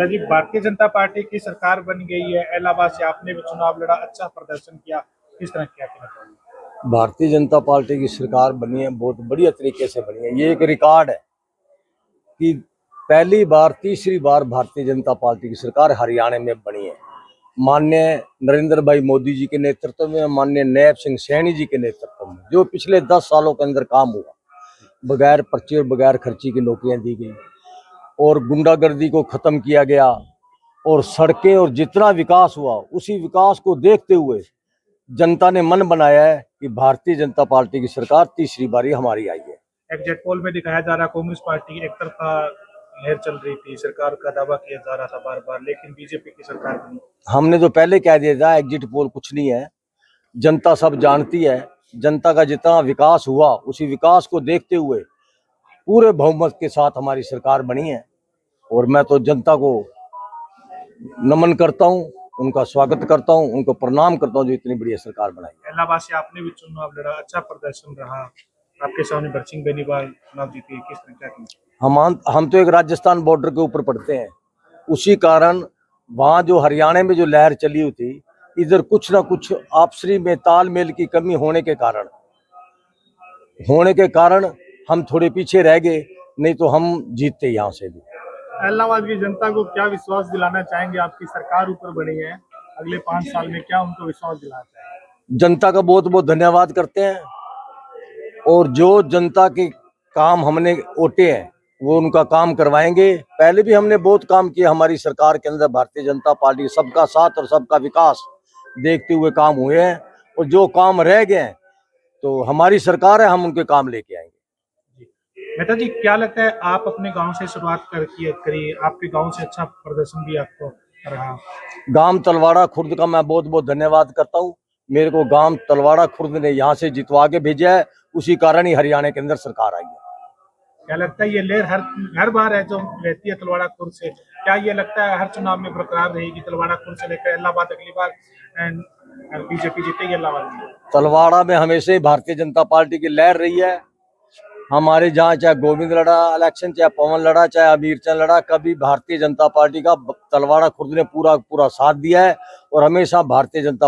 जी, Bharatiya Janata party की सरकार बन गई है। इलाहाबाद से आपने भी चुनाव लड़ा, अच्छा प्रदर्शन किया, किस तरह किया कहना चाहिए? भारतीय जनता पार्टी की सरकार बनी है, बहुत बढ़िया तरीके से बनी है। ये एक रिकॉर्ड है कि पहली बार तीसरी बार भारतीय जनता पार्टी की सरकार हरियाणा में बनी है। माननीय नरेंद्र भाई मोदी जी के नेतृत्व में, माननीय नैब सिंह सैनी जी के नेतृत्व में, जो पिछले 10 सालों के अंदर काम हुआ, बगैर पर्ची और बगैर खर्ची की नौकरियां दी गई और गुंडागर्दी को खत्म किया गया और सड़कें और जितना विकास हुआ उसी विकास को देखते हुए जनता ने मन बनाया है कि भारतीय जनता पार्टी की सरकार तीसरी बारी हमारी आई है। एग्जिट पोल में दिखाया जा रहा कांग्रेस पार्टी की एक तरफा लहर चल रही थी, सरकार का दावा किया जा रहा था बार बार, लेकिन बीजेपी की सरकार बनी। हमने तो पहले कह दिया था एग्जिट पोल कुछ नहीं है, जनता सब जानती है। जनता का जितना विकास हुआ उसी विकास को देखते हुए पूरे बहुमत के साथ हमारी सरकार बनी है और मैं तो जनता को नमन करता हूं, उनका स्वागत करता हूं, उनको प्रणाम करता हूं जो इतनी बढ़िया सरकार बनाई है। इलाहाबाद से आपने भी चुनाव लड़ा, अच्छा प्रदर्शन रहा, आपके सामने बरसिंह बेनीवाल चुनाव जीती, किस तरह क्या किया? हम तो एक राजस्थान बॉर्डर के ऊपर पड़ते हैं, उसी कारण वहाँ जो हरियाणा में जो लहर चली हुई थी, इधर कुछ ना कुछ आपसी में तालमेल की कमी होने के कारण हम थोड़े पीछे रह गए, नहीं तो हम जीतते यहाँ से भी। इलाहाबाद की जनता को क्या विश्वास दिलाना चाहेंगे? आपकी सरकार ऊपर बनी है, अगले 5 साल में क्या उनको विश्वास दिलाना चाहेंगे? जनता का बहुत बहुत धन्यवाद करते हैं और जो जनता के काम हमने ओटे हैं वो उनका काम करवाएंगे। पहले भी हमने बहुत काम किया हमारी सरकार के अंदर, भारतीय जनता पार्टी सबका साथ और सबका विकास देखते हुए काम हुए हैं और जो काम रह गए हैं तो हमारी सरकार है, हम उनके काम लेके आएंगे। मेहता जी, क्या लगता है आप अपने गांव से शुरुआत करिए, आपके गांव से अच्छा प्रदर्शन भी आपको रहा। गांव तलवाड़ा खुर्द का मैं बहुत बहुत धन्यवाद करता हूँ। मेरे को गांव तलवाड़ा खुर्द ने यहाँ से जितवा के भेजा है, उसी कारण ही हरियाणा के अंदर सरकार आई है। क्या लगता है ये लहर हर बार है जो रहती है तलवाड़ा खुर्द से, क्या ये लगता है हर चुनाव में बरकरार रहेगी? तलवाड़ा खुर्द से लेकर इलाहाबाद अगली बार बीजेपी जीतेगी इलाहाबाद में? तलवाड़ा में हमेशा ही भारतीय जनता पार्टी की लहर रही है। हमारे जहाँ चाहे गोविंद लड़ा इलेक्शन, चाहे पवन लड़ा, चाहे अमीर चंद लड़ा, कभी भारतीय जनता पार्टी का तलवाड़ा खुर्द ने पूरा साथ दिया है और हमेशा भारतीय जनता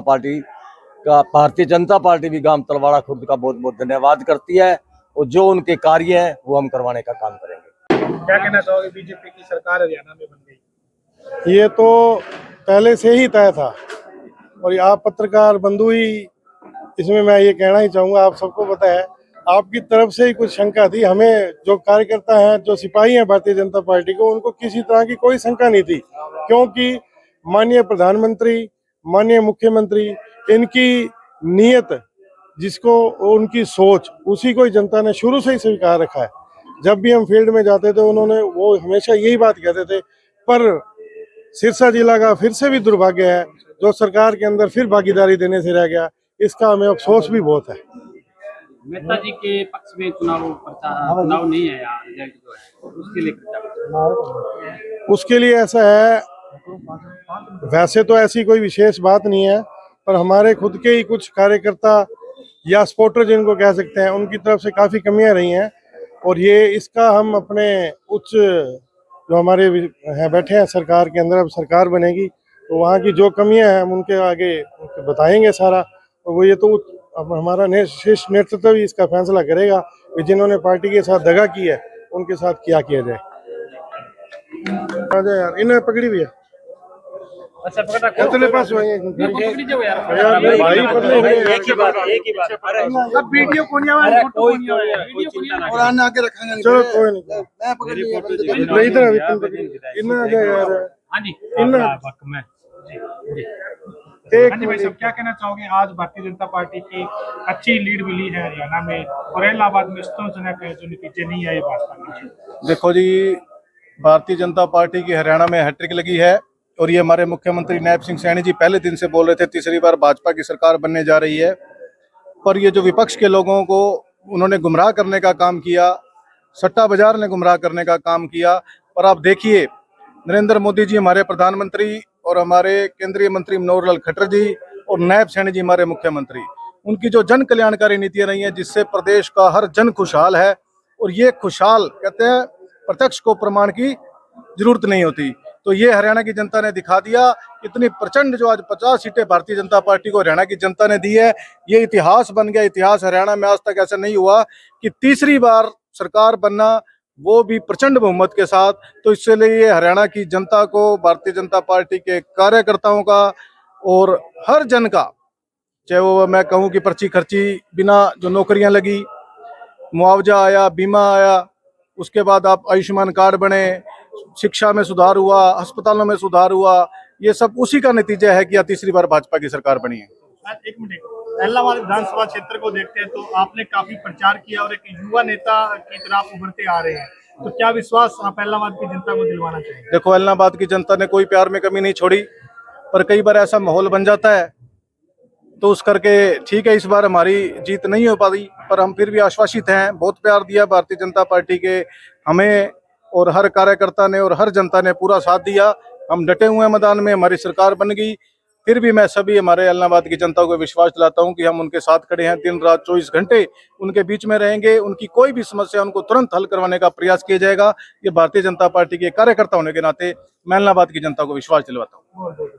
पार्टी भी गांव तलवाड़ा खुर्द का बहुत बहुत धन्यवाद करती है और जो उनके कार्य हैं वो हम करवाने का काम करेंगे। क्या कहना चाहोगे? बीजेपी की सरकार हरियाणा में बन गई, ये तो पहले से ही तय था और आप पत्रकार बंधु ही, इसमें मैं ये कहना ही चाहूँगा, आप सबको पता है, आपकी तरफ से ही कुछ शंका थी। हमें जो कार्यकर्ता हैं, जो सिपाही हैं भारतीय जनता पार्टी को, उनको किसी तरह की कोई शंका नहीं थी, क्योंकि माननीय प्रधानमंत्री, माननीय मुख्यमंत्री, इनकी नीयत, जिसको उनकी सोच, उसी को ही जनता ने शुरू से ही स्वीकार रखा है। जब भी हम फील्ड में जाते थे वो हमेशा यही बात कहते थे। पर सिरसा जिला का फिर से भी दुर्भाग्य है, जो सरकार के अंदर फिर भागीदारी देने से रह गया, इसका हमें अफसोस भी बहुत है। मेहता जी के पक्ष में चुनाव नहीं है यार, रिजल्ट जो है उसके लिए ऐसा है, वैसे तो ऐसी कोई विशेष बात नहीं है, पर हमारे खुद के ही कुछ कार्यकर्ता या सपोर्टर जिनको कह सकते हैं, उनकी तरफ से काफ़ी कमियां रही हैं और ये इसका हम अपने उच्च जो हमारे हैं बैठे हैं सरकार के अंदर, अब सरकार बनेगी तो वहाँ की जो कमियां हैं हम उनके आगे बताएंगे सारा, और वो ये तो अब हमारा शीर्ष नेतृत्व ही इसका फैसला करेगा कि जिन्होंने पार्टी के साथ दगा की है उनके साथ क्या किया जाए। यार इन्हें पकड़ी हुई है, अच्छा पकड़ा कितने पास हुए हैं पकड़ी जाओ यार भाई, एक ही बात अब वीडियो कोनिया वाला फोटो कोनिया कोई चिंता ना और आने आके रखेंगे। चलो कोई नहीं, मैं पकड़ लिया नहीं इधर इतना आ जाए यार। हाँ जी में एक भाई सब क्या कहना चाहोगे? आज भारतीय जनता पार्टी की अच्छी लीड मिली है हरियाणा में और इलाहाबाद में संतोषजनक जो नतीजे नहीं आए भाजपा के। देखो जी, भारतीय जनता पार्टी की हरियाणा में हैट्रिक लगी है और ये हमारे मुख्यमंत्री नैब सिंह सैनी जी पहले दिन से बोल रहे थे तीसरी बार भाजपा की सरकार बनने जा रही है। पर ये जो विपक्ष के लोगों को उन्होंने गुमराह करने का काम किया, सट्टा बाजार ने गुमराह करने का काम किया। और आप देखिए, नरेंद्र मोदी जी हमारे प्रधानमंत्री और हमारे केंद्रीय मंत्री मनोहर लाल खट्टर जी और नैब सैनी जी हमारे मुख्यमंत्री, उनकी जो जन कल्याणकारी नीतियां रही हैं जिससे प्रदेश का हर जन खुशहाल है। और ये खुशहाल कहते हैं, प्रत्यक्ष को प्रमाण की जरूरत नहीं होती। तो ये हरियाणा की जनता ने दिखा दिया। इतनी प्रचंड जो आज 50 सीटें भारतीय जनता पार्टी को हरियाणा की जनता ने दी है, ये इतिहास बन गया। इतिहास हरियाणा में आज तक ऐसा नहीं हुआ कि तीसरी बार सरकार बनना, वो भी प्रचंड बहुमत के साथ। तो इससे लिए हरियाणा की जनता को, भारतीय जनता पार्टी के कार्यकर्ताओं का और हर जन का, चाहे वो मैं कहूँ कि पर्ची खर्ची बिना जो नौकरियां लगी, मुआवजा आया, बीमा आया, उसके बाद आप आयुष्मान कार्ड बने, शिक्षा में सुधार हुआ, अस्पतालों में सुधार हुआ, ये सब उसी का नतीजा है कि यह तीसरी बार भाजपा की सरकार बनी है। एक मिनट, इलाहाबाद विधानसभा क्षेत्र को देखते हैं तो आपने काफी प्रचार किया और एक युवा नेता की तरह आप उभरते आ रहे हैं, तो क्या विश्वास आप इलाहाबाद की जनता को दिलवाना चाहेंगे? देखो, इलाहाबाद की जनता ने कोई प्यार में कमी नहीं छोड़ी, पर कई बार ऐसा माहौल बन जाता है तो उस करके ठीक है, इस बार हमारी जीत नहीं हो पाई, पर हम फिर भी आश्वासित हैं। बहुत प्यार दिया भारतीय जनता पार्टी के हमें, और हर कार्यकर्ता ने और हर जनता ने पूरा साथ दिया। हम डटे हुए हैं मैदान में, हमारी सरकार बन गई। फिर भी मैं सभी हमारे इलाहाबाद की जनता को विश्वास दिलाता हूं कि हम उनके साथ खड़े हैं। दिन रात 24 घंटे उनके बीच में रहेंगे। उनकी कोई भी समस्या उनको तुरंत हल करवाने का प्रयास किया जाएगा। ये भारतीय जनता पार्टी के कार्यकर्ता होने के नाते मैं इलाहाबाद की जनता को विश्वास दिलवाता हूँ।